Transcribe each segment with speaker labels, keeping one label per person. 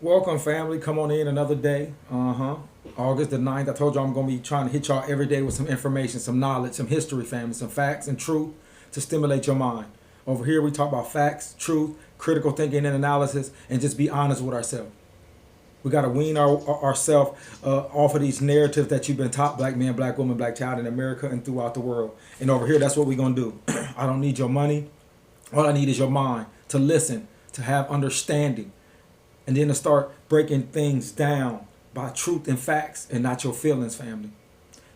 Speaker 1: Welcome, family. Come on in another day. August the 9th. I told you I'm going to be trying to hit y'all every day with some information, some knowledge, some history, family, some facts and truth to stimulate your mind. Over here, we talk about facts, truth, critical thinking and analysis, and just be honest with ourselves. We got to wean ourselves off of these narratives that you've been taught, black man, black woman, black child in America and throughout the world. And over here, that's what we're going to do. I don't need your money. All I need is your mind to listen, to have understanding, and then to start breaking things down by truth and facts and not your feelings, family.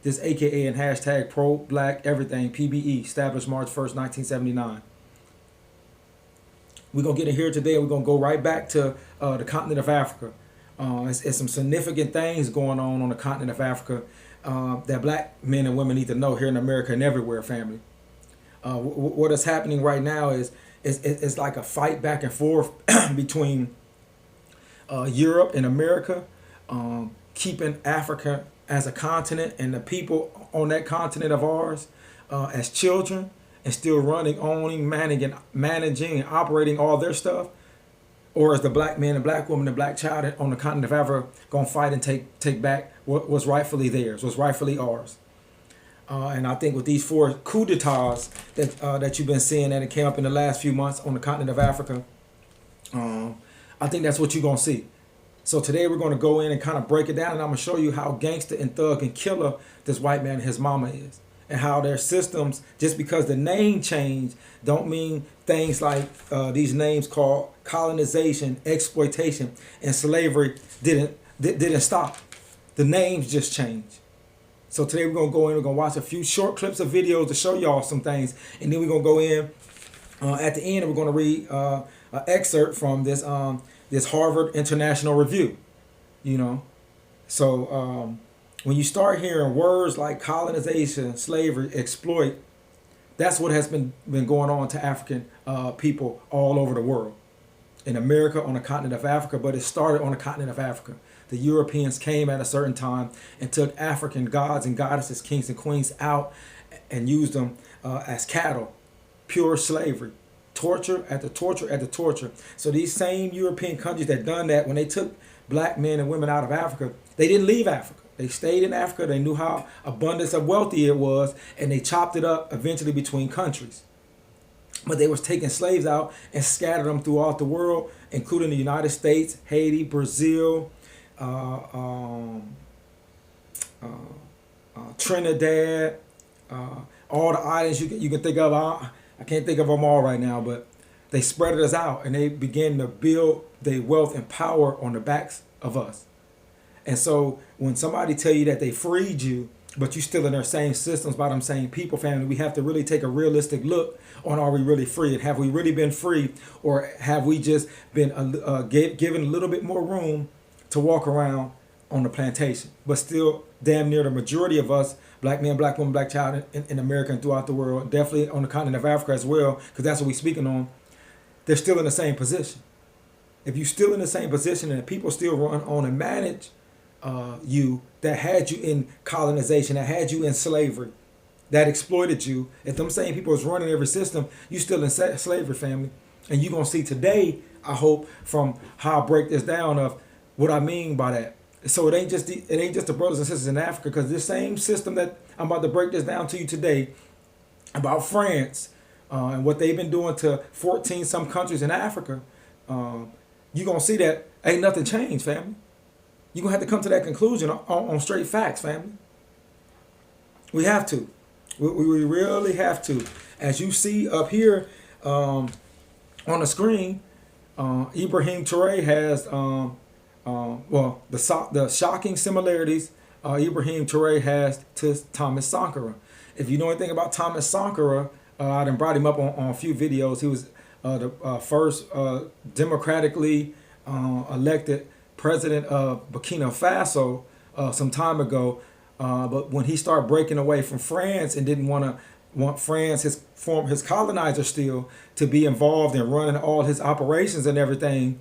Speaker 1: This AKA and hashtag pro black everything PBE, established March 1st, 1979. We're going to get in here today and we're going to go right back to the continent of Africa. It's some significant things going on the continent of Africa that black men and women need to know here in America and everywhere, family. What is happening right now is like a fight back and forth between Europe and America, keeping Africa as a continent and the people on that continent of ours as children and still running, owning, managing and operating all their stuff, or as the black man and black woman and black child on the continent of Africa going to fight and take back what was rightfully theirs, was rightfully ours. And I think with these four coups d'etats that you've been seeing and it came up in the last few months on the continent of Africa, I think that's what you're going to see. So today we're going to go in and kind of break it down, and I'm going to show you how gangster and thug and killer this white man and his mama is, and how their systems, just because the name changed, don't mean things like these names called colonization, exploitation, and slavery didn't stop. The names just changed. So today we're going to go in, we're going to watch a few short clips of videos to show y'all some things, and then we're going to go in at the end and we're going to read an excerpt from this this Harvard International Review, you know. So when you start hearing words like colonization, slavery, exploit, that's what has been going on to African people all over the world. In America, on the continent of Africa, but it started on the continent of Africa. The Europeans came at a certain time and took African gods and goddesses, kings and queens out and used them as cattle. Pure slavery. Torture after torture after torture. So these same European countries that done that, when they took black men and women out of Africa, they didn't leave Africa. They stayed in Africa. They knew how abundance of wealthy it was, and they chopped it up eventually between countries. But they was taking slaves out and scattered them throughout the world, including the United States, Haiti, Brazil, Trinidad, all the islands you can think of. I can't think of them all right now, but they spread us out and they began to build their wealth and power on the backs of us. And so when somebody tell you that they freed you, but you still in their same systems by them same people, family, we have to really take a realistic look on, are we really free? And have we really been free, or have we just been given a little bit more room to walk around on the plantation? But still damn near the majority of us, black men, black women, black child in America and throughout the world, definitely on the continent of Africa as well, because that's what we're speaking on, they're still in the same position. If you're still in the same position and people still run on and manage you, that had you in colonization, that had you in slavery, that exploited you, if them same people is running every system, you still in slavery, family. And you're going to see today, I hope, from how I break this down, of what I mean by that. So it ain't just the brothers and sisters in Africa, because this same system that I'm about to break this down to you today about France and what they've been doing to 14 some countries in Africa, you're going to see that ain't nothing changed, family. You're going to have to come to that conclusion on straight facts, family. We have to. We really have to. As you see up here on the screen, Ibrahim Traoré has, the shocking similarities Ibrahim Traoré has to Thomas Sankara. If you know anything about Thomas Sankara, I done brought him up on a few videos. He was the first democratically elected president of Burkina Faso some time ago. But when he started breaking away from France and didn't want France, his colonizer still, to be involved in running all his operations and everything,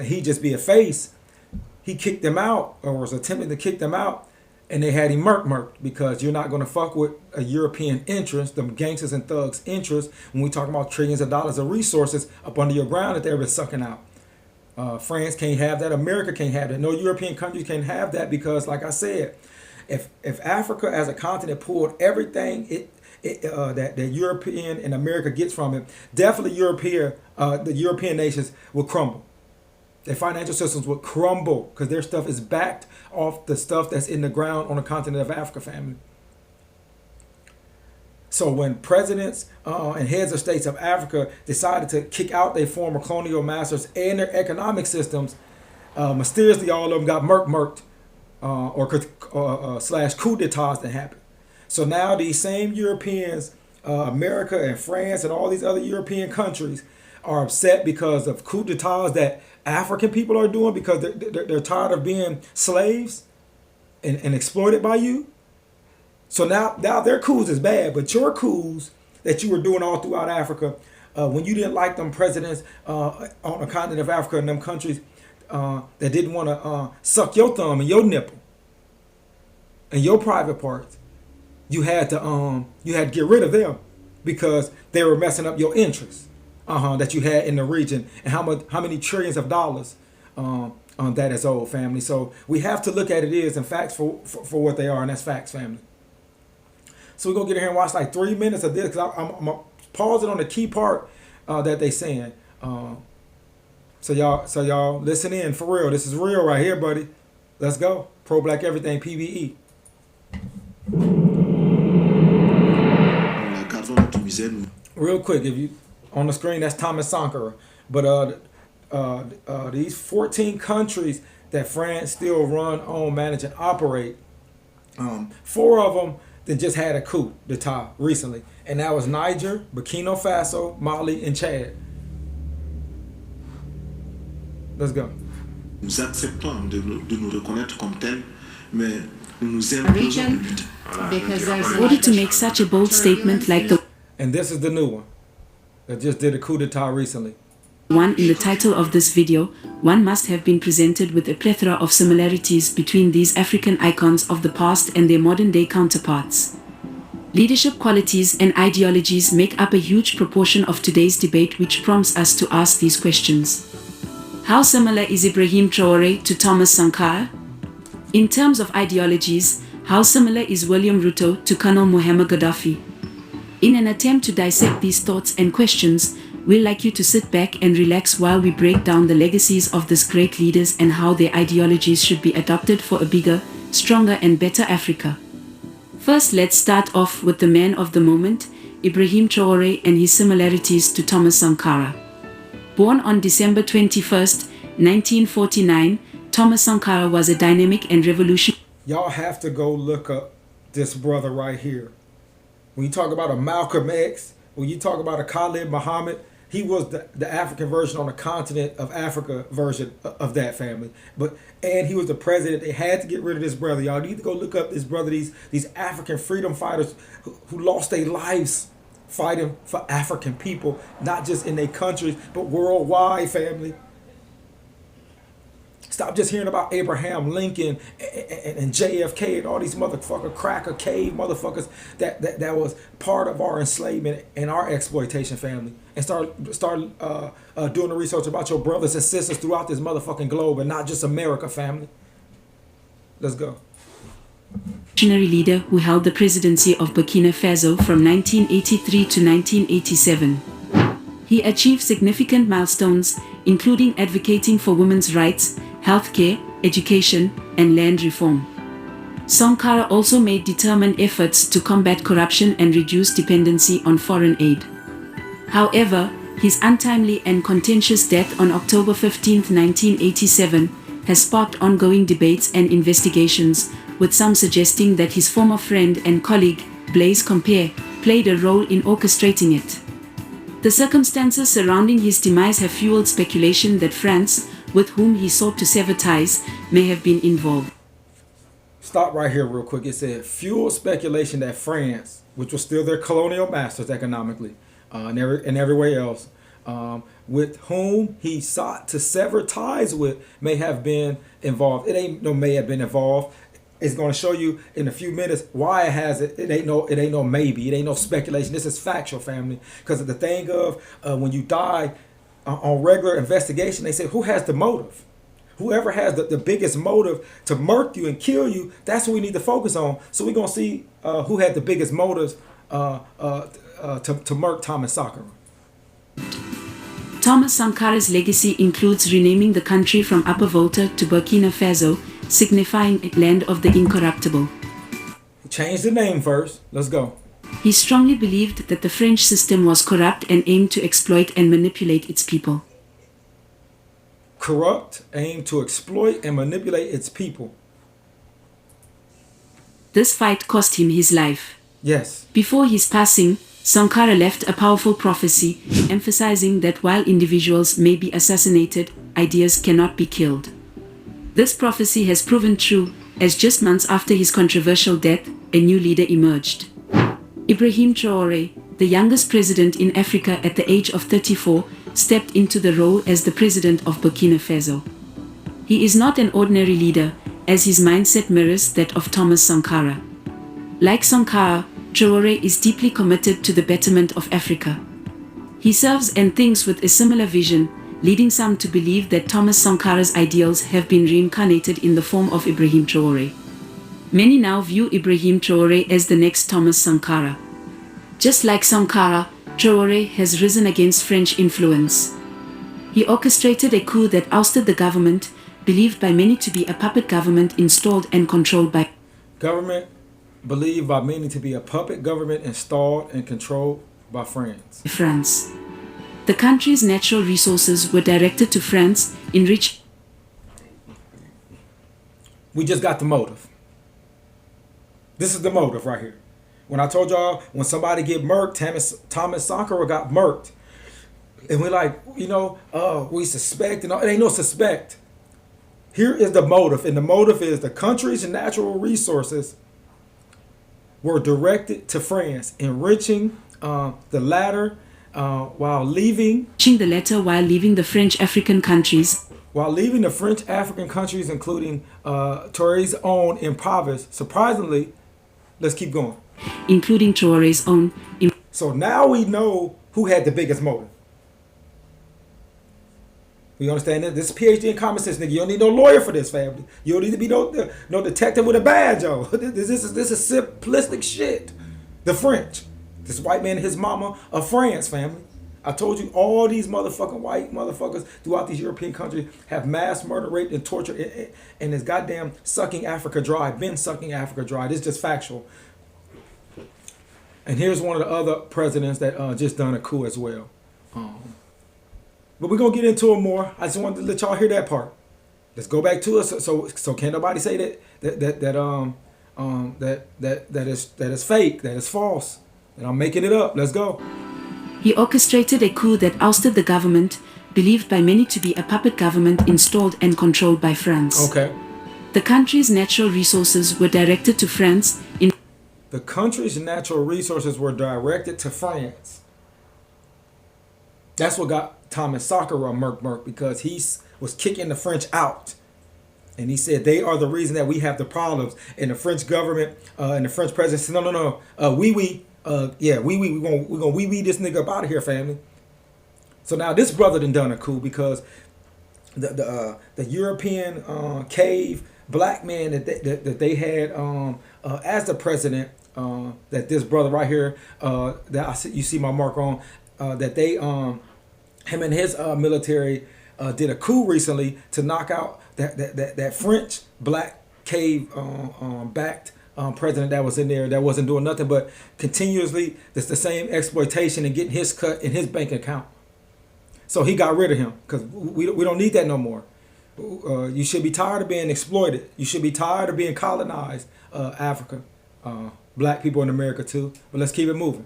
Speaker 1: he just be a face, he kicked them out, or was attempting to kick them out, and they had him murked, because you're not going to fuck with a European interest, them gangsters and thugs interest, when we talk about trillions of dollars of resources up under your ground that they've been sucking out. France can't have that. America can't have that. No European countries can have that because, like I said, if Africa as a continent pulled everything that European and America gets from it, definitely the European nations would crumble. Their financial systems would crumble because their stuff is backed off the stuff that's in the ground on the continent of Africa, family. So when presidents and heads of states of Africa decided to kick out their former colonial masters and their economic systems, mysteriously all of them got murked or slash coup d'etats that happened. So now these same Europeans, America and France and all these other European countries are upset because of coup d'etats that African people are doing because they're tired of being slaves and exploited by you. So now their coups is bad, but your coups that you were doing all throughout Africa, when you didn't like them presidents on the continent of Africa and them countries that didn't want to suck your thumb and your nipple and your private parts, you had to get rid of them because they were messing up your interests that you had in the region and how many trillions of dollars that is owed, family. So we have to look at it as and facts for what they are, and that's facts, family. So we're going to get in here and watch like 3 minutes of this because I'm going to pause it on the key part that they saying. So y'all listen in for real. This is real right here, buddy. Let's go. Pro-Black Everything, PBE. Real quick, if you on the screen, that's Thomas Sankara. But these 14 countries that France still run, own, manage, and operate, 4 of them that just had a coup d'etat recently, and that was Niger, Burkina Faso, Mali, and Chad. Let's go.
Speaker 2: Nous acceptons de nous reconnaître comme tels, mais nous imposons
Speaker 3: In order to make such a bold statement like the
Speaker 1: And this is the new one that just did a coup d'etat recently.
Speaker 3: one in the title of this video, one must have been presented with a plethora of similarities between these African icons of the past and their modern-day counterparts. Leadership qualities and ideologies make up a huge proportion of today's debate, which prompts us to ask these questions. How similar is Ibrahim Traoré to Thomas Sankara? In terms of ideologies, how similar is William Ruto to Colonel Muammar Gaddafi? In an attempt to dissect these thoughts and questions, we'd like you to sit back and relax while we break down the legacies of these great leaders and how their ideologies should be adopted for a bigger, stronger and better Africa. First, let's start off with the man of the moment, Ibrahim Traoré, and his similarities to Thomas Sankara. Born on December 21st, 1949, Thomas Sankara was a dynamic and revolutionary.
Speaker 1: Y'all have to go look up this brother right here. When you talk about a Malcolm X, when you talk about a Khalid Muhammad, he was the African version on the continent of Africa version of that family. And he was the president. They had to get rid of this brother. Y'all need to go look up this brother, these African freedom fighters who lost their lives fighting for African people, not just in their countries, but worldwide, family. Stop just hearing about Abraham Lincoln and JFK and all these motherfucker cracker cave motherfuckers that was part of our enslavement and our exploitation, family. And start doing the research about your brothers and sisters throughout this motherfucking globe and not just America, family. Let's go.
Speaker 3: Leader who held the presidency of Burkina Faso from 1983 to 1987. He achieved significant milestones, including advocating for women's rights, healthcare, education, and land reform. Sankara also made determined efforts to combat corruption and reduce dependency on foreign aid. However, his untimely and contentious death on October 15, 1987, has sparked ongoing debates and investigations, with some suggesting that his former friend and colleague, Blaise Compaoré, played a role in orchestrating it. The circumstances surrounding his demise have fueled speculation that France, with whom he sought to sever ties, may have been involved.
Speaker 1: Stop right here real quick. It said fueled speculation that France, which was still their colonial masters economically and everywhere else, with whom he sought to sever ties with, may have been involved. It ain't no may have been involved. It's going to show you in a few minutes why it has it. It ain't no maybe. It ain't no speculation. This is factual, family. Because of the thing of when you die, on regular investigation, they say, who has the motive? Whoever has the biggest motive to murk you and kill you, that's what we need to focus on. So we're going to see who had the biggest motives to murk Thomas Sankara.
Speaker 3: Thomas Sankara's legacy includes renaming the country from Upper Volta to Burkina Faso, signifying land of the incorruptible.
Speaker 1: Change the name first. Let's go.
Speaker 3: He strongly believed that the French system was corrupt and aimed to exploit and manipulate its people.
Speaker 1: Corrupt, aimed to exploit and manipulate its people.
Speaker 3: This fight cost him his life.
Speaker 1: Yes.
Speaker 3: Before his passing, Sankara left a powerful prophecy, emphasizing that while individuals may be assassinated, ideas cannot be killed. This prophecy has proven true, as just months after his controversial death, a new leader emerged. Ibrahim Traoré, the youngest president in Africa at the age of 34, stepped into the role as the president of Burkina Faso. He is not an ordinary leader, as his mindset mirrors that of Thomas Sankara. Like Sankara, Traoré is deeply committed to the betterment of Africa. He serves and thinks with a similar vision, leading some to believe that Thomas Sankara's ideals have been reincarnated in the form of Ibrahim Traoré. Many now view Ibrahim Traoré as the next Thomas Sankara. Just like Sankara, Traoré has risen against French influence. He orchestrated a coup that ousted the government, believed by many to be a puppet government installed and controlled by
Speaker 1: Believed by many to be a puppet government installed and controlled by
Speaker 3: France. The country's natural resources were directed to France, enriched.
Speaker 1: We just got the motive. This is the motive right here. When I told y'all, when somebody get murked, Thomas Sankara got murked. And we're like, we suspect, and it ain't no suspect. Here is the motive, and the motive is the country's natural resources were directed to France, enriching the latter while leaving
Speaker 3: the French African countries.
Speaker 1: While leaving the French African countries, including Traoré's own impoverished. Surprisingly, let's keep going.
Speaker 3: Including Traoré's own.
Speaker 1: So now we know who had the biggest motive. We understand that? This is PhD in common sense, nigga. You don't need no lawyer for this, family. You don't need to be no detective with a badge, yo. This is simplistic shit. The French. This white man and his mama of France, family. I told you all these motherfucking white motherfuckers throughout these European countries have mass murder, rape, and torture, and is goddamn sucking Africa dry. Been sucking Africa dry. This is just factual. And here's one of the other presidents that just done a coup as well. But we're gonna get into it more. I just wanted to let y'all hear that part. Let's go back to it. So can't nobody say that is fake, that is false, that I'm making it up. Let's go.
Speaker 3: He orchestrated a coup that ousted the government, believed by many to be a puppet government installed and controlled by France.
Speaker 1: Okay.
Speaker 3: The country's natural resources were directed to France.
Speaker 1: The country's natural resources were directed to France. That's what got Thomas Sankara murk because he was kicking the French out. And he said they are the reason that we have the problems. And the French government and the French president said, no. We're gonna wee this nigga up out of here, family. So now this brother done a coup because the European cave black man that they had as the president, that this brother right here you see my mark on, that they him and his military did a coup recently to knock out that French black cave backed president that was in there that wasn't doing nothing but continuously that's the same exploitation and getting his cut in his bank account. So he got rid of him because we don't need that no more. You should be tired of being exploited. You should be tired of being colonized, Africa, black people in America too. But let's keep it moving.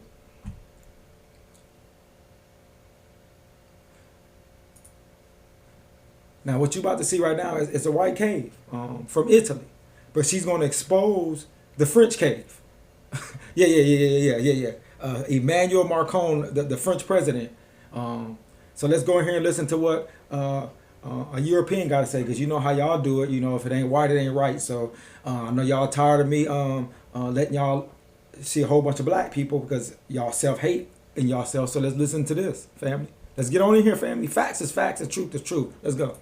Speaker 1: Now, what you about to see right now is a white cave from Italy, but she's going to expose the French cave. Yeah. Emmanuel Macron, the French president. So let's go in here and listen to what a European got to say, because you know how y'all do it. If it ain't white, it ain't right. So I know y'all tired of me letting y'all see a whole bunch of black people because y'all self-hate in yourself. So let's listen to this, family. Let's get on in here, family. Facts is facts and truth is truth. Let's go.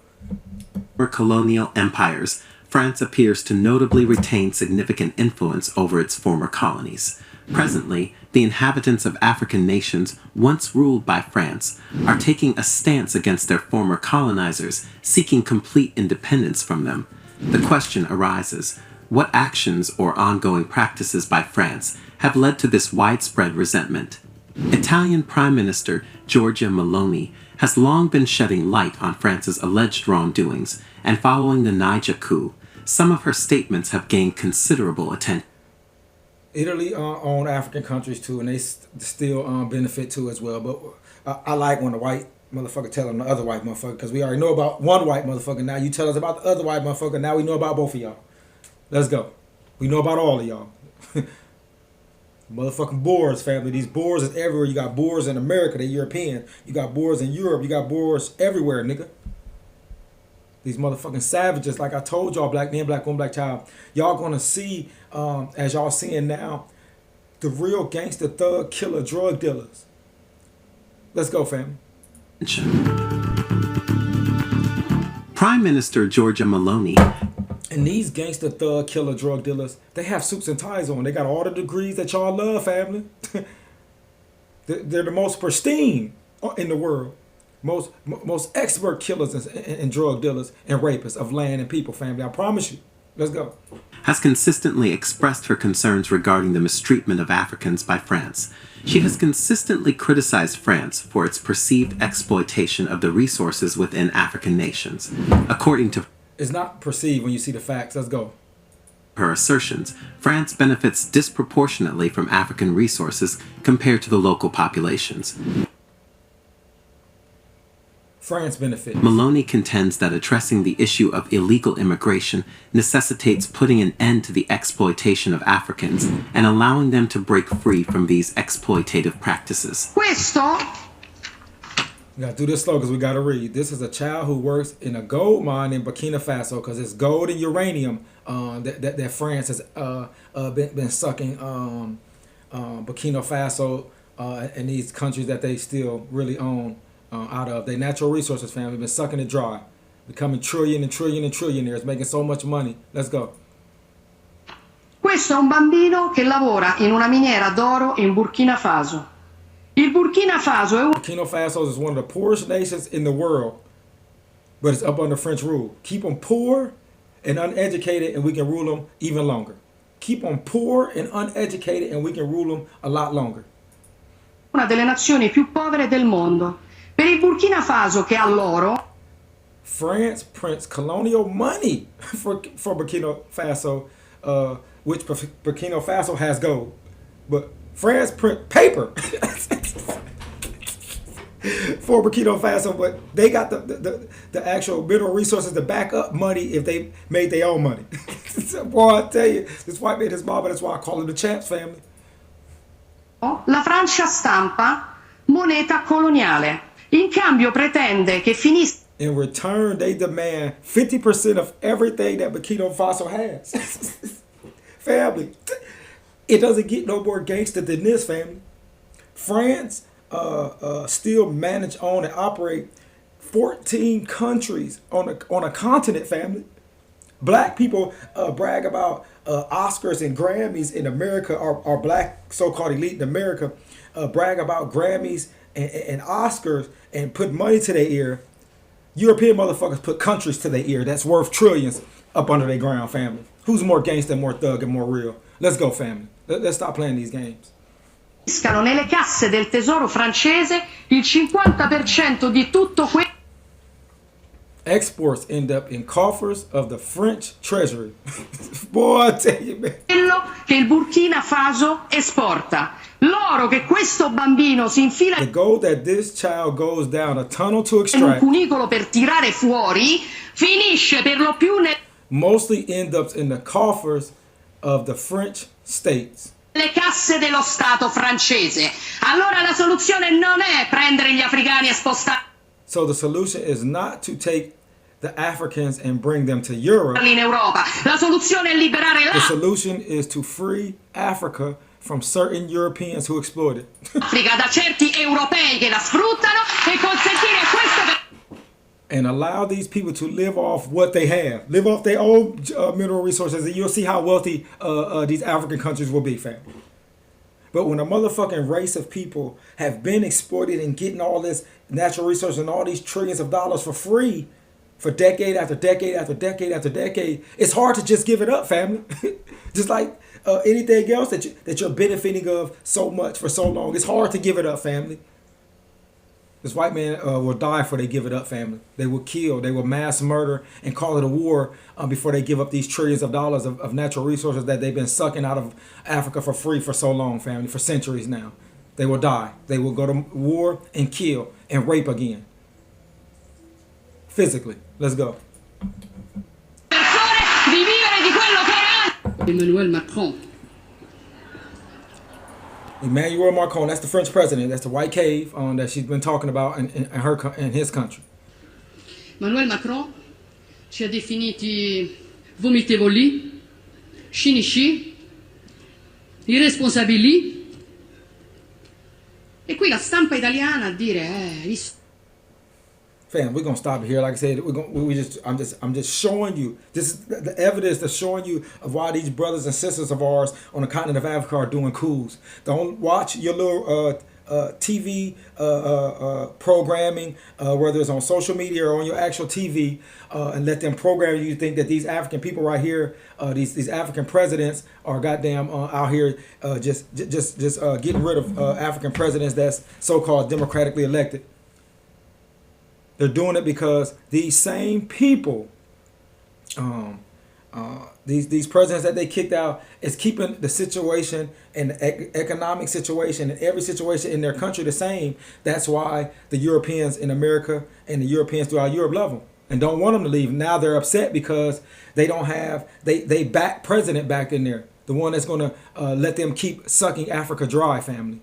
Speaker 4: For colonial empires, France appears to notably retain significant influence over its former colonies. Presently, the inhabitants of African nations, once ruled by France, are taking a stance against their former colonizers, seeking complete independence from them. The question arises, what actions or ongoing practices by France have led to this widespread resentment? Italian Prime Minister Giorgia Meloni has long been shedding light on France's alleged wrongdoings, and following the Niger coup, some of her statements have gained considerable attention.
Speaker 1: Italy own African countries too, and they still benefit too as well. But I like when the white motherfucker tell them the other white motherfucker, because we already know about one white motherfucker. Now you tell us about the other white motherfucker. Now we know about both of y'all. Let's go. We know about all of y'all. Motherfucking Boers, family. These Boers is everywhere. You got Boers in America, they European. You got Boers in Europe. You got Boers everywhere, nigga. These motherfucking savages, like I told y'all, black man, black woman, black child. Y'all gonna see, as y'all seeing now, the real gangster, thug, killer, drug dealers. Let's go, family.
Speaker 4: Prime Minister Giorgia Meloni.
Speaker 1: And these gangster, thug, killer, drug dealers, they have suits and ties on. They got all the degrees that y'all love, family. They're the most pristine in the world. Most expert killers and drug dealers and rapists of land and people, family. I promise you. Let's go.
Speaker 4: Has consistently expressed her concerns regarding the mistreatment of Africans by France. She has consistently criticized France for its perceived exploitation of the resources within African nations. According to
Speaker 1: It's not perceived when you see the facts. Let's go.
Speaker 4: her assertions, France benefits disproportionately from African resources compared to the local populations.
Speaker 1: France benefit.
Speaker 4: Meloni contends that addressing the issue of illegal immigration necessitates putting an end to the exploitation of Africans and allowing them to break free from these exploitative practices.
Speaker 1: We gotta do this slow because we gotta read. This is a child who works in a gold mine in Burkina Faso, because it's gold and uranium that France has been sucking Burkina Faso and these countries that they still really own out of. Their natural resources, family, been sucking it dry, becoming trillion and trillion and trillionaires, making so much money. Let's go.
Speaker 5: Questo è un bambino che lavora in una miniera d'oro in Burkina Faso. Il Burkina Faso è
Speaker 1: Burkina Faso is one of the poorest nations in the world, but it's up under French rule. Keep them poor and uneducated, and we can rule them even longer. Keep them poor and uneducated, and we can rule them a lot longer.
Speaker 5: una delle nazioni più povere del mondo. Per il Burkina Faso, che ha l'oro,
Speaker 1: France prints colonial money for Burkina Faso, which Burkina Faso has gold, but France print paper for Burkina Faso, but they got the actual mineral resources to back up money if they made their own money. Boy, I tell you, this white man, his mama, that's why I call him the Champs family.
Speaker 5: la Francia stampa moneta coloniale. In cambio pretende che finisca
Speaker 1: In return, they demand 50% of everything that Burkina Faso has. Family, it doesn't get no more gangster than this, family. France still manage, own, and operate 14 countries on a continent, family. Black people brag about Oscars and Grammys in America. Our black so-called elite in America brag about Grammys and Oscars and put money to their ear. European motherfuckers put countries to their ear that's worth trillions up under their ground, family. Who's more gangster, more thug, and more real? Let's go, family. Let's stop playing these games.
Speaker 5: finiscano nelle casse del tesoro francese il 50% di tutto
Speaker 1: Exports end up in coffers of the French treasury. Boy, I tell you, man.
Speaker 5: quello che il Burkina Faso esporta. L'oro che questo bambino si infila
Speaker 1: The gold that this child goes down a tunnel to
Speaker 5: in un
Speaker 1: extract
Speaker 5: cunicolo per tirare fuori finisce per lo più
Speaker 1: mostly ends up in the coffers of the French states.
Speaker 5: nelle casse dello Stato francese. Allora la soluzione non è prendere gli africani e spostarli
Speaker 1: So the solution is not to take the Africans and bring them to Europe.
Speaker 5: in Europa. La soluzione è liberare
Speaker 1: The solution is to free Africa from certain Europeans who exploit it.
Speaker 5: Africa da certi europei che la sfruttano e consentire questo
Speaker 1: And allow these people to live off what they have, live off their own mineral resources, and you'll see how wealthy these African countries will be, fam. But when a motherfucking race of people have been exploited and getting all this natural resources and all these trillions of dollars for free for decade after decade after decade after decade, it's hard to just give it up, family. Just like anything else that you're benefiting of so much for so long, it's hard to give it up, family. This white man will die before they give it up, family. They will kill, they will mass murder and call it a war before they give up these trillions of dollars of natural resources that they've been sucking out of Africa for free for so long, family, for centuries now. They will die. They will go to war and kill and rape again. Physically. Let's go.
Speaker 5: di vivere di quello che è
Speaker 6: Emmanuel Macron.
Speaker 1: Emmanuel Macron, that's the French president. That's the white cave that she's been talking about in his country.
Speaker 6: Emmanuel Macron ci ha definiti vomitevoli, cinici, irresponsabili. E qui la stampa italiana a dire
Speaker 1: Fam, we're gonna stop here. Like I said, I'm just showing you. This is the evidence that's showing you of why these brothers and sisters of ours on the continent of Africa are doing coups. Don't watch your little TV programming, whether it's on social media or on your actual TV, and let them program you to think that these African people right here, these African presidents are goddamn out here just getting rid of African presidents that's so-called democratically elected. They're doing it because these same people, these presidents that they kicked out, is keeping the situation and the economic situation and every situation in their country the same. That's why the Europeans in America and the Europeans throughout Europe love them and don't want them to leave. Now they're upset because they don't have, they back president back in there, the one that's going to let them keep sucking Africa dry, family.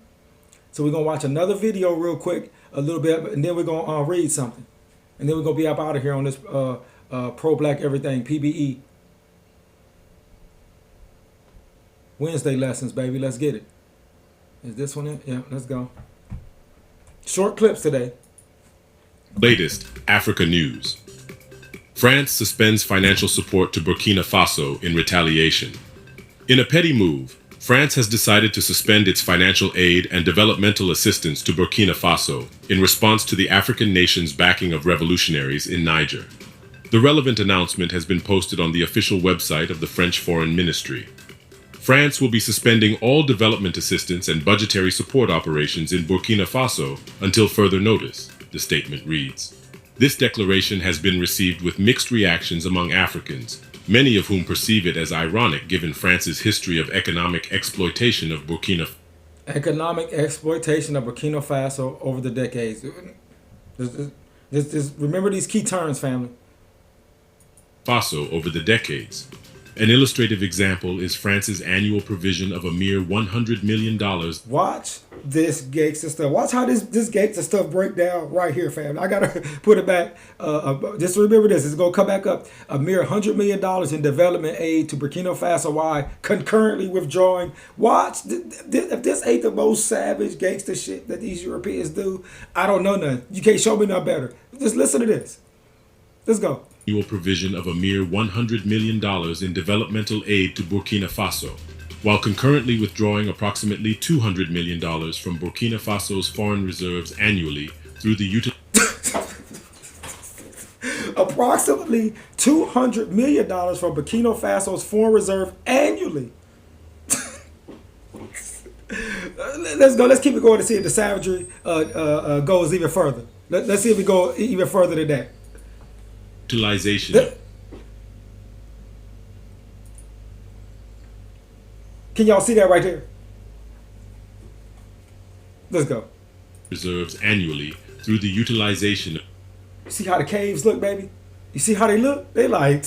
Speaker 1: So we're going to watch another video real quick, a little bit, and then we're going to read something. And then we're going to be up out of here on this pro-black everything, PBE. Wednesday lessons, baby. Let's get it. Is this one it? Yeah, let's go. Short clips today.
Speaker 7: Latest Africa news. France suspends financial support to Burkina Faso in retaliation. In a petty move, France has decided to suspend its financial aid and developmental assistance to Burkina Faso in response to the African nation's backing of revolutionaries in Niger. The relevant announcement has been posted on the official website of the French Foreign Ministry. France will be suspending all development assistance and budgetary support operations in Burkina Faso until further notice, the statement reads. This declaration has been received with mixed reactions among Africans, many of whom perceive it as ironic given France's history of economic exploitation of Burkina Faso.
Speaker 1: Economic exploitation of Burkina Faso over the decades. Just remember these key terms, family.
Speaker 7: Faso over the decades. An illustrative example is France's annual provision of a mere $100 million.
Speaker 1: Watch this gangster stuff. Watch how this gangster stuff break down right here, fam. I gotta put it back. Just remember this. It's gonna come back up. A mere $100 million in development aid to Burkina Faso while concurrently withdrawing. Watch. If this ain't the most savage gangster shit that these Europeans do, I don't know nothing. You can't show me nothing better. Just listen to this. Let's go.
Speaker 7: Annual provision of a mere $100 million in developmental aid to Burkina Faso, while concurrently withdrawing approximately $200 million from Burkina Faso's foreign reserves annually through the
Speaker 1: approximately $200 million from Burkina Faso's foreign reserve annually. Let's go. Let's keep it going to see if the savagery goes even further. Let's see if we go even further than that.
Speaker 7: Utilization.
Speaker 1: Can y'all see that right there? Let's go.
Speaker 7: Reserves annually through the utilization.
Speaker 1: You see how the caves look, baby? You see how they look? They like,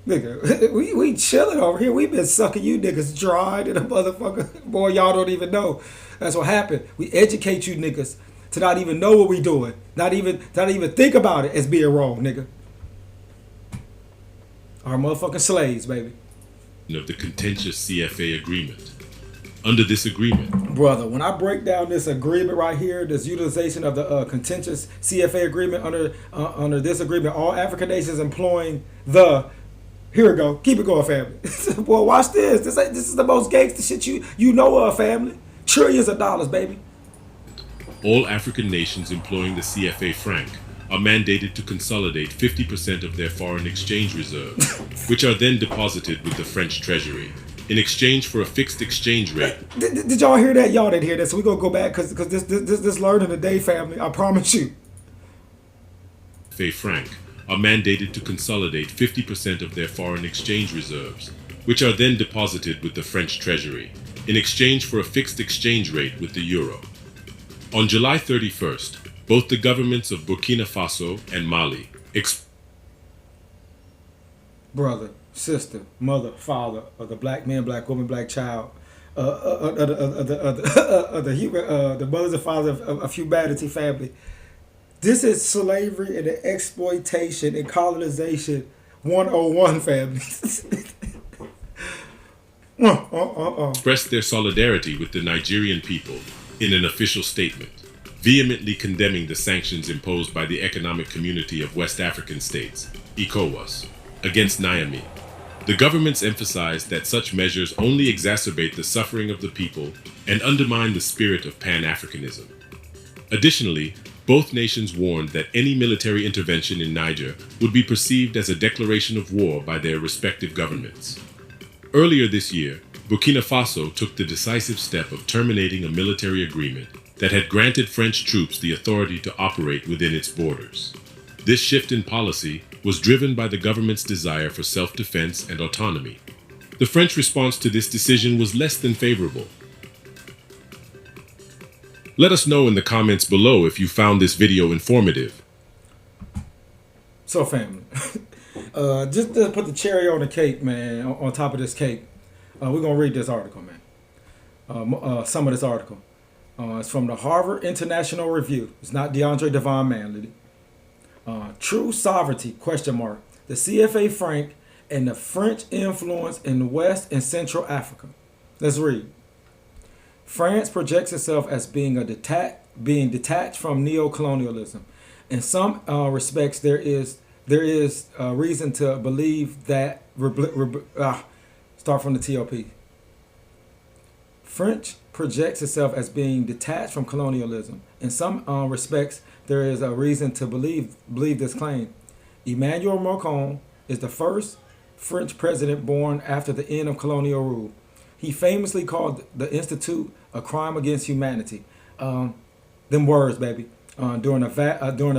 Speaker 1: nigga, we chilling over here. We been sucking you niggas dry to the motherfucker. Boy, y'all don't even know. That's what happened. We educate you niggas to not even know what we doing. Not even think about it as being wrong, nigga. Our motherfucking slaves, baby.
Speaker 7: Of the contentious CFA agreement. under this agreement.
Speaker 1: Brother, when I break down this agreement right here, this utilization of the contentious CFA agreement under this agreement, all African nations employing here we go, keep it going, family. Boy, watch this. This is the most gangster shit you know of, family. Trillions of dollars, baby.
Speaker 7: All African nations employing the CFA franc are mandated to consolidate 50% of their foreign exchange reserves, which are then deposited with the French Treasury, in exchange for a fixed exchange rate.
Speaker 1: Did y'all hear that? Y'all didn't hear that, so we're going to go back because this learning today, family, I promise you.
Speaker 7: CFA franc are mandated to consolidate 50% of their foreign exchange reserves, which are then deposited with the French Treasury, in exchange for a fixed exchange rate with the euro. On July 31st, both the governments of Burkina Faso and Mali
Speaker 1: brother, sister, mother, father, of the black man, black woman, black child, the mothers and fathers of humanity, family. This is slavery and the exploitation and colonization 101, family.
Speaker 7: expressed their solidarity with the Nigerian people in an official statement, vehemently condemning the sanctions imposed by the Economic Community of West African States, ECOWAS, against Niamey. The governments emphasized that such measures only exacerbate the suffering of the people and undermine the spirit of Pan-Africanism. Additionally, both nations warned that any military intervention in Niger would be perceived as a declaration of war by their respective governments. Earlier this year, Burkina Faso took the decisive step of terminating a military agreement that had granted French troops the authority to operate within its borders. This shift in policy was driven by the government's desire for self-defense and autonomy. The French response to this decision was less than favorable. Let us know in the comments below if you found this video informative.
Speaker 1: So, family, just to put the cherry on the cake, man, on top of this cake, we're going to read this article, man. Some of this article. It's from the Harvard International Review. It's not DeAndre Devon Manley. True sovereignty, ? The CFA franc and the French influence in West and Central Africa. Let's read. France projects itself as being detached from neo-colonialism. In some respects, there is reason to believe that. Start from the TOP. French projects itself as being detached from colonialism. In some respects, there is a reason to believe this claim. Emmanuel Macron is the first French president born after the end of colonial rule. He famously called the Institute a crime against humanity. Them words, baby. During a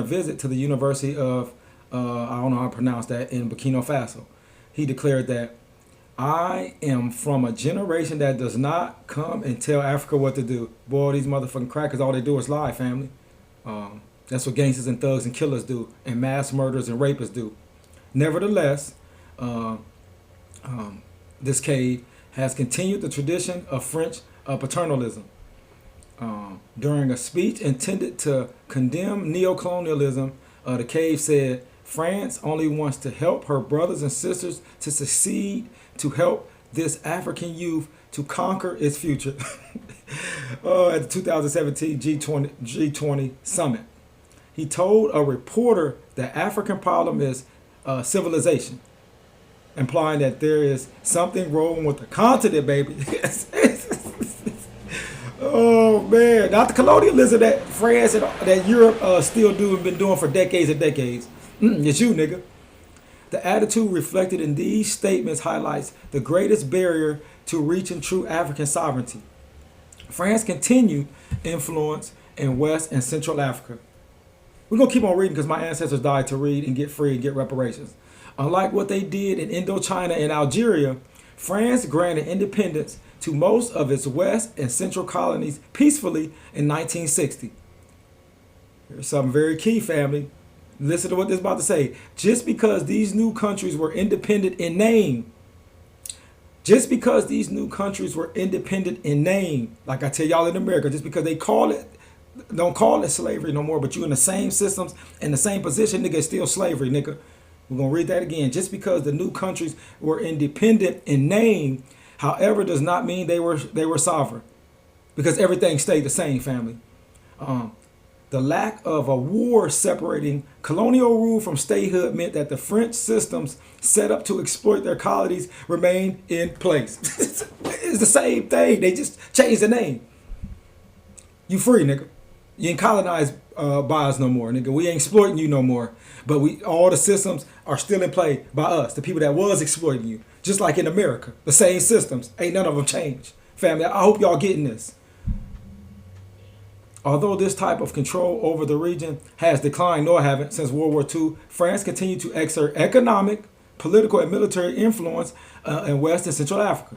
Speaker 1: visit to the University of, I don't know how to pronounce that, in Burkina Faso. He declared that, I am from a generation that does not come and tell Africa what to do. Boy, these motherfucking crackers, all they do is lie, family. That's what gangsters and thugs and killers do, and mass murderers and rapists do. Nevertheless, this cave has continued the tradition of French paternalism. During a speech intended to condemn neocolonialism, the cave said, France only wants to help her brothers and sisters to succeed, to help this African youth to conquer its future. At the 2017 G20 summit. He told a reporter the African problem is civilization, implying that there is something wrong with the continent, baby. Oh man, not the colonialism that France and that Europe still do and been doing for decades and decades. It's you, nigga. The attitude reflected in these statements highlights the greatest barrier to reaching true African sovereignty. France continued influence in West and Central Africa. We're going to keep on reading because my ancestors died to read and get free and get reparations. Unlike what they did in Indochina and Algeria, France granted independence to most of its West and Central colonies peacefully in 1960. Here's something very key, family. Listen to what this is about to say. Just because these new countries were independent in name, like I tell y'all in America, just because they don't call it slavery no more, but you in the same systems and the same position, nigga, it's still slavery, nigga. We're going to read that again. Just because the new countries were independent in name However, does not mean they were sovereign, because everything stayed the same, family. The lack of a war separating colonial rule from statehood meant that the French systems set up to exploit their colonies remained in place. It's the same thing. They just changed the name. You free, nigga. You ain't colonized by us no more, nigga. We ain't exploiting you no more. But all the systems are still in play by us, the people that was exploiting you. Just like in America, the same systems. Ain't none of them changed. Family, I hope y'all getting this. Although this type of control over the region has declined, nor haven't, since World War II, France continued to exert economic, political, and military influence in West and Central Africa.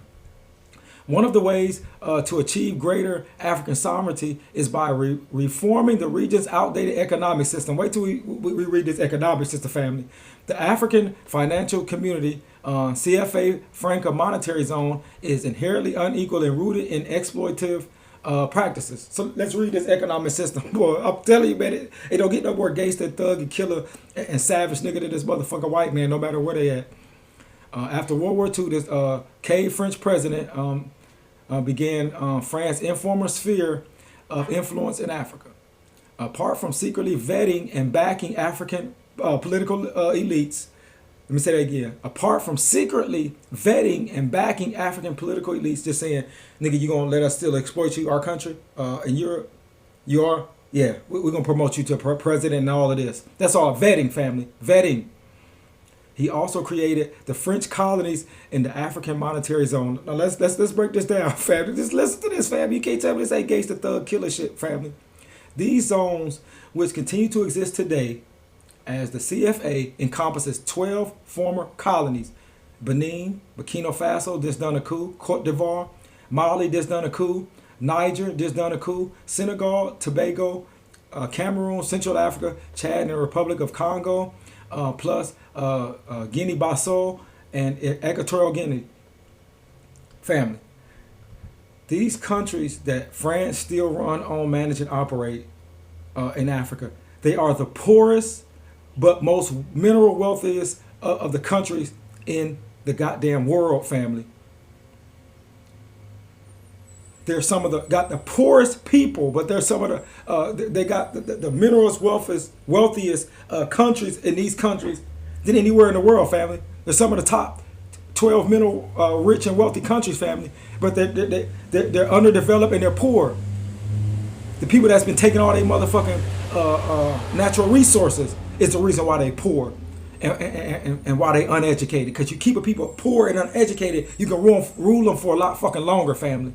Speaker 1: One of the ways to achieve greater African sovereignty is by reforming the region's outdated economic system. Wait till we read this economic system, family. The African Financial Community, CFA Franca Monetary Zone, is inherently unequal and rooted in exploitative practices. So let's read this economic system. Boy, I'm telling you, man, it don't get no more gangster, thug, and killer, and savage nigga than this motherfucker white man, no matter where they at. After World War II, this cave French president began France's informal sphere of influence in Africa. Apart from secretly vetting and backing African political elites, let me say that again. Apart from secretly vetting and backing African political elites, just saying, nigga, you gonna let us still exploit you, our country, in Europe? You are? Yeah, we're gonna promote you to president and all of this. That's all vetting, family. Vetting. He also created the French colonies in the African monetary zone. Now let's break this down, family. Just listen to this, family. You can't tell me this ain't gangster, thug, killer shit, family. These zones, which continue to exist today, as the CFA encompasses 12 former colonies: Benin, Burkina Faso, just done a coup; Cote d'Ivoire, Mali, just done a coup; Niger, just done a coup; Senegal, Tobago, Cameroon, Central Africa, Chad, and the Republic of Congo, plus Guinea-Bissau and Equatorial Guinea. Family. These countries that France still run, own, manage, and operate in Africa, they are the poorest but most mineral wealthiest of the countries in the goddamn world, family. They're some of got the poorest people, but they're some of they got the minerals wealthiest countries in these countries than anywhere in the world, family. They're some of the top 12 mineral rich and wealthy countries, family, but they're underdeveloped and they're poor. The people that's been taking all their motherfucking natural resources is the reason why they poor and why they uneducated. Because you keep a people poor and uneducated, you can rule them for a lot fucking longer, family.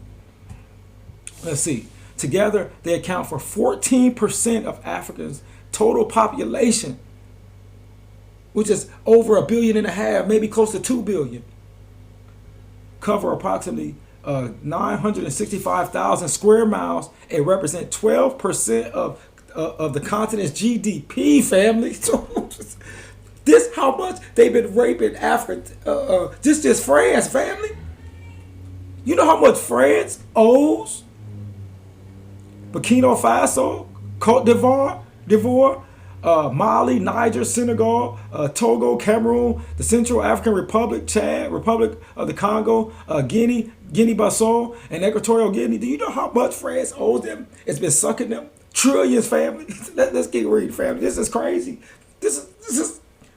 Speaker 1: Let's see. Together, they account for 14% of Africa's total population, which is over 1.5 billion, maybe close to 2 billion. Cover approximately 965,000 square miles and represent 12% of the continent's GDP, family. So this how much they've been raping Africa. Just France, family. You know how much France owes Burkina Faso, Cote d'Ivoire, Mali, Niger, Senegal, Togo, Cameroon, the Central African Republic, Chad, Republic of the Congo, Guinea-Bissau, and Equatorial Guinea. Do you know how much France owes them? It's been sucking them trillions, family. Let's get reading, family. This is crazy. This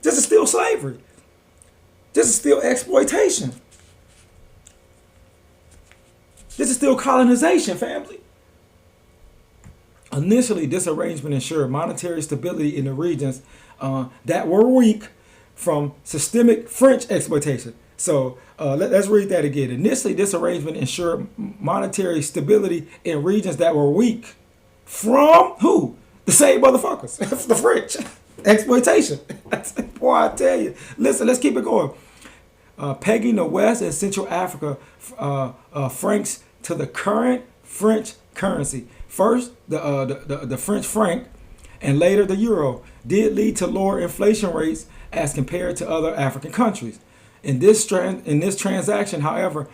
Speaker 1: is still slavery. This is still exploitation. This is still colonization, family. Initially, this arrangement ensured monetary stability in the regions that were weak from systemic French exploitation. So let's read that again. Initially, this arrangement ensured monetary stability in regions that were weak from who? The same motherfuckers, the French. Exploitation. Boy, I tell you. Listen, let's keep it going. Pegging the West and Central Africa francs to the current French currency. First, the French franc, and later the euro, did lead to lower inflation rates as compared to other African countries. In this transaction, however,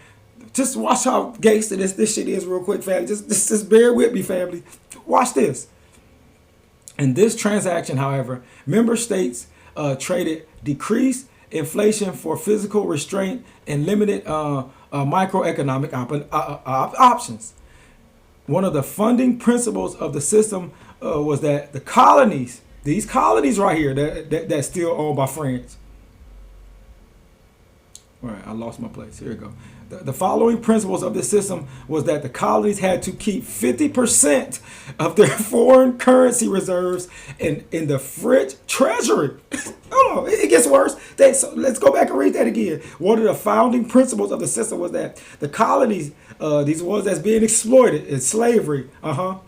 Speaker 1: just watch how gangster this shit is real quick, family. Just bear with me, family. Watch this. In this transaction, however, member states traded decreased inflation for physical restraint and limited microeconomic options. One of the funding principles of the system was that the colonies, these colonies right here, that's still owned by France. All right, I lost my place. Here we go. The following principles of the system was that the colonies had to keep 50% of their foreign currency reserves in the French treasury. Hold on, it gets worse. So let's go back and read that again. One of the founding principles of the system was that the colonies, these ones that's being exploited in slavery,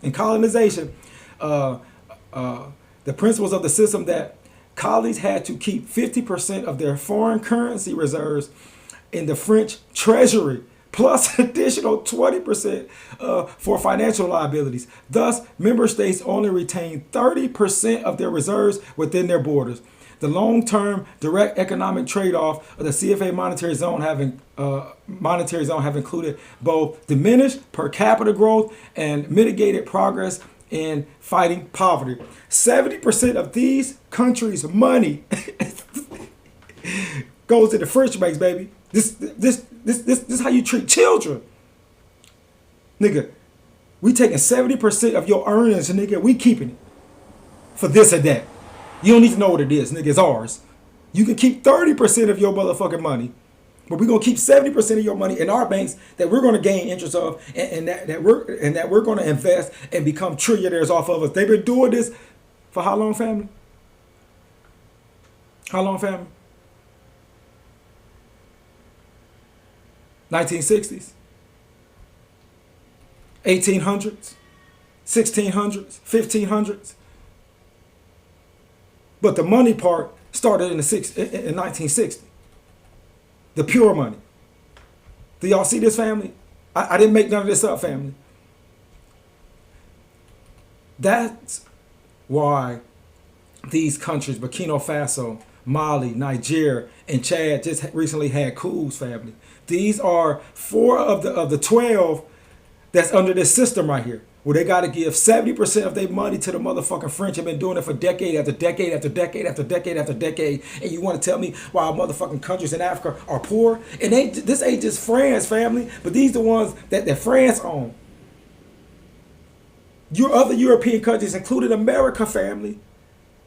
Speaker 1: in colonization, the principles of the system that colonies had to keep 50% of their foreign currency reserves in the French treasury, plus additional 20% for financial liabilities. Thus, member states only retain 30% of their reserves within their borders. The long-term direct economic trade-off of the CFA monetary zone have included both diminished per capita growth and mitigated progress in fighting poverty. 70% of these countries' money goes to the French banks, baby. This is how you treat children. Nigga, we taking 70% of your earnings, nigga, we keeping it for this or that. You don't need to know what it is, nigga, it's ours. You can keep 30% of your motherfucking money, but we're gonna keep 70% of your money in our banks that we're gonna gain interest of, and that we're gonna invest and become trillionaires off of us. They've been doing this for how long, family? How long, family? 1960s, 1800s, 1600s, 1500s. But the money part started in 1960. The pure money. Do y'all see this, family? I didn't make none of this up, family. That's why these countries, Burkina Faso, Mali, Niger, and Chad, just recently had coups, family. These are 4 of the 12 that's under this system right here, where they got to give 70% of their money to the motherfucking French. Have been doing it for decade after decade after decade after decade after decade. And you want to tell me why motherfucking countries in Africa are poor? And this ain't just France, family, but these the ones that France own. Your other European countries, including America, family,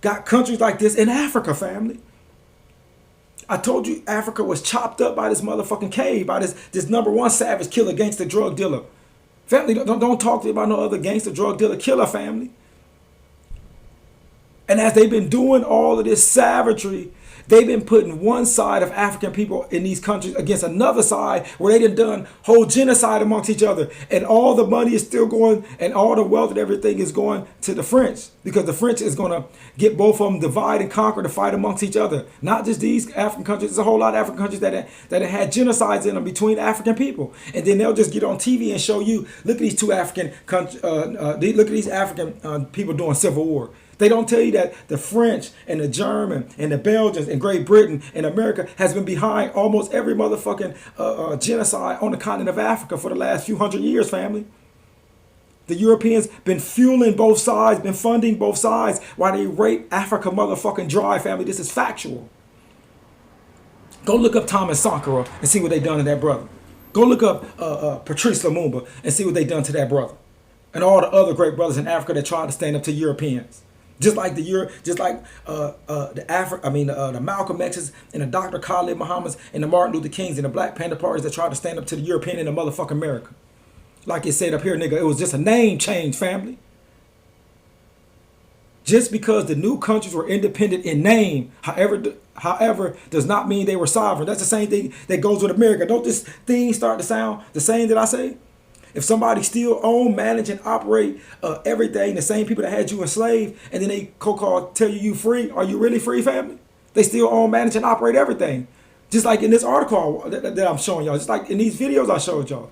Speaker 1: got countries like this in Africa, family. I told you Africa was chopped up by this motherfucking cave, by this number one savage killer, gangster drug dealer. Family, don't talk to me about no other gangster drug dealer killer, family. And as they've been doing all of this savagery, they've been putting one side of African people in these countries against another side where they done whole genocide amongst each other. And all the money is still going, and all the wealth and everything is going to the French, because the French is going to get both of them divide and conquer to fight amongst each other. Not just these African countries. There's a whole lot of African countries that had genocides in them between African people. And then they'll just get on TV and show you, look at these two African countries, look at these African people doing civil war. They don't tell you that the French and the German and the Belgians and Great Britain and America has been behind almost every motherfucking genocide on the continent of Africa for the last few hundred years, family. The Europeans been fueling both sides, been funding both sides while they rape Africa motherfucking dry, family. This is factual. Go look up Thomas Sankara and see what they done to that brother. Go look up Patrice Lumumba and see what they done to that brother. And all the other great brothers in Africa that tried to stand up to Europeans. Just like the Malcolm X's and the Dr. Khalid Muhammad's and the Martin Luther Kings and the Black Panther parties that tried to stand up to the European and the motherfucking America. Like it said up here, nigga, it was just a name change, family. Just because the new countries were independent in name, however, does not mean they were sovereign. That's the same thing that goes with America. Don't this thing start to sound the same that I say? If somebody still own, manage, and operate everything, the same people that had you enslaved, and then they tell you free, are you really free, family? They still own, manage, and operate everything. Just like in this article that I'm showing y'all, just like in these videos I showed y'all.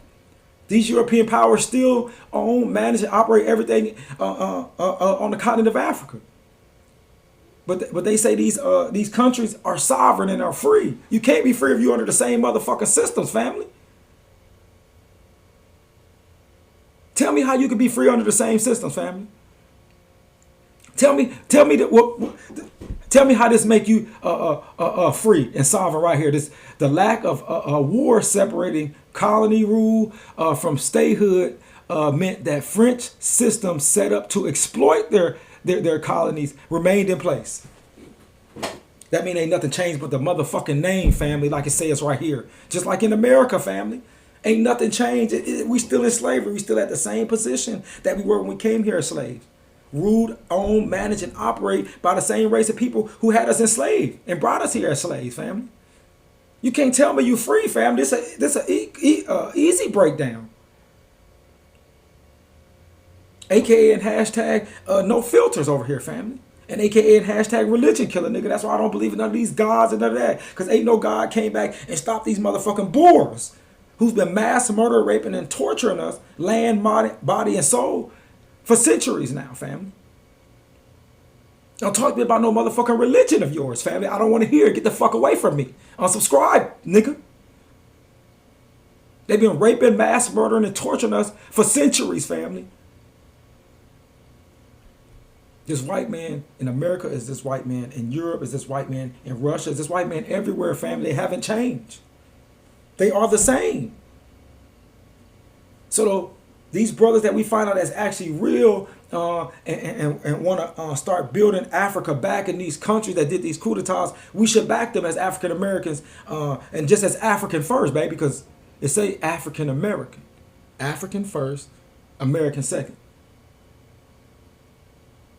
Speaker 1: These European powers still own, manage, and operate everything on the continent of Africa. But they say these countries are sovereign and are free. You can't be free if you're under the same motherfucking systems, family. Tell me how you can be free under the same systems, family. Tell me that Tell me how this make you free and sovereign right here. This the lack of war separating colony rule from statehood meant that French systems set up to exploit their colonies remained in place. That mean ain't nothing changed but the motherfucking name, family, like it says right here. Just like in America, family. Ain't nothing changed. We still in slavery. We still at the same position that we were when we came here as slaves. Ruled, owned, managed, and operate by the same race of people who had us enslaved and brought us here as slaves, family. You can't tell me you free, family. This a easy breakdown. AKA and hashtag no filters over here, family. And AKA and hashtag religion killer, nigga. That's why I don't believe in none of these gods and none of that. Because ain't no God came back and stopped these motherfucking boars who's been mass murder, raping, and torturing us, land, body, and soul for centuries now, family. Don't talk to me about no motherfucking religion of yours, family. I don't want to hear it. Get the fuck away from me. Unsubscribe, nigga. They've been raping, mass murdering, and torturing us for centuries, family. This white man in America is this white man. In Europe is this white man. In Russia is this white man. Everywhere, family. They haven't changed. They are the same. So these brothers that we find out that's actually real and want to start building Africa back in these countries that did these coup d'etats, we should back them as African Americans and just as African first, baby, because it say African American. African first, American second.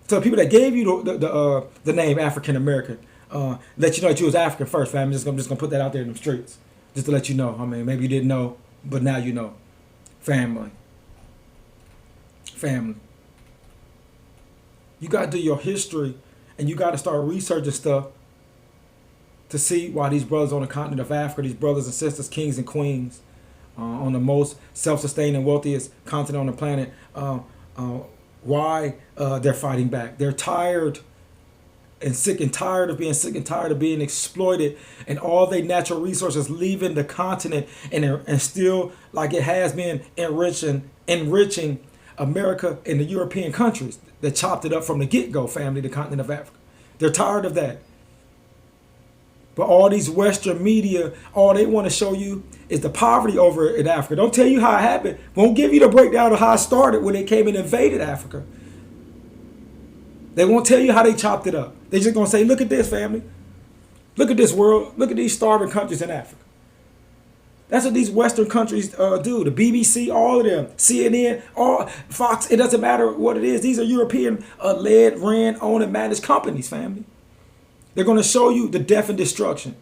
Speaker 1: So the people that gave you the name African American let you know that you was African first, fam. I'm just gonna put that out there in the streets, just to let you know. I mean, maybe you didn't know, but now you know. Family. You gotta do your history, and you gotta start researching stuff to see why these brothers on the continent of Africa, these brothers and sisters, kings and queens, on the most self-sustained and wealthiest continent on the planet, why they're fighting back. They're tired and sick and tired of being sick and tired of being exploited and all their natural resources leaving the continent and still, like it has been, enriching America and the European countries that chopped it up from the get-go, family, the continent of Africa. They're tired of that. But all these Western media, all they want to show you is the poverty over in Africa. Don't tell you how it happened. Won't give you the breakdown of how it started when they came and invaded Africa. They won't tell you how they chopped it up. They're just going to say, look at this, family. Look at this world. Look at these starving countries in Africa. That's what these Western countries do. The BBC, all of them, CNN, all Fox, it doesn't matter what it is. These are European led, ran, owned, and managed companies, family. They're going to show you the death and destruction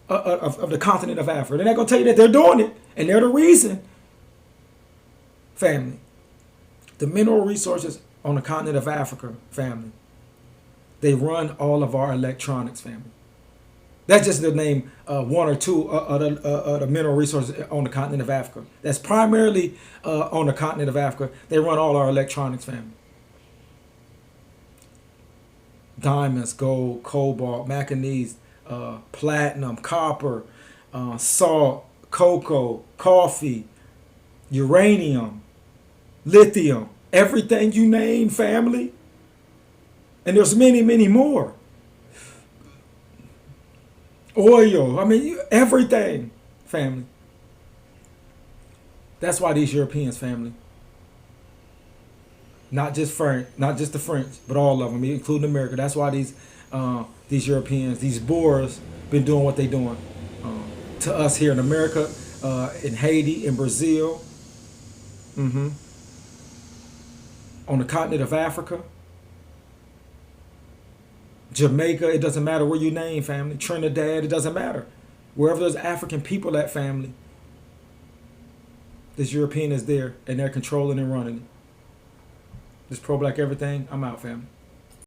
Speaker 1: of the continent of Africa. They're not going to tell you that they're doing it, and they're the reason. Family. The mineral resources on the continent of Africa, family, they run all of our electronics, family. That's just to name one or two of the mineral resources on the continent of Africa. That's primarily on the continent of Africa. They run all our electronics, family. Diamonds, gold, cobalt, manganese, platinum, copper, salt, cocoa, coffee, uranium, lithium, everything you name, family. And there's many, many more. Oil, I mean, everything, family. That's why these Europeans, family, not just the French, but all of them, including America. That's why these Europeans, these Boers, been doing what they're doing to us here in America, in Haiti, in Brazil, on the continent of Africa, Jamaica. It doesn't matter where you name, family. Trinidad, it doesn't matter. Wherever there's African people at, family, this European is there, and they're controlling and running it. This pro-black everything. I'm out, family.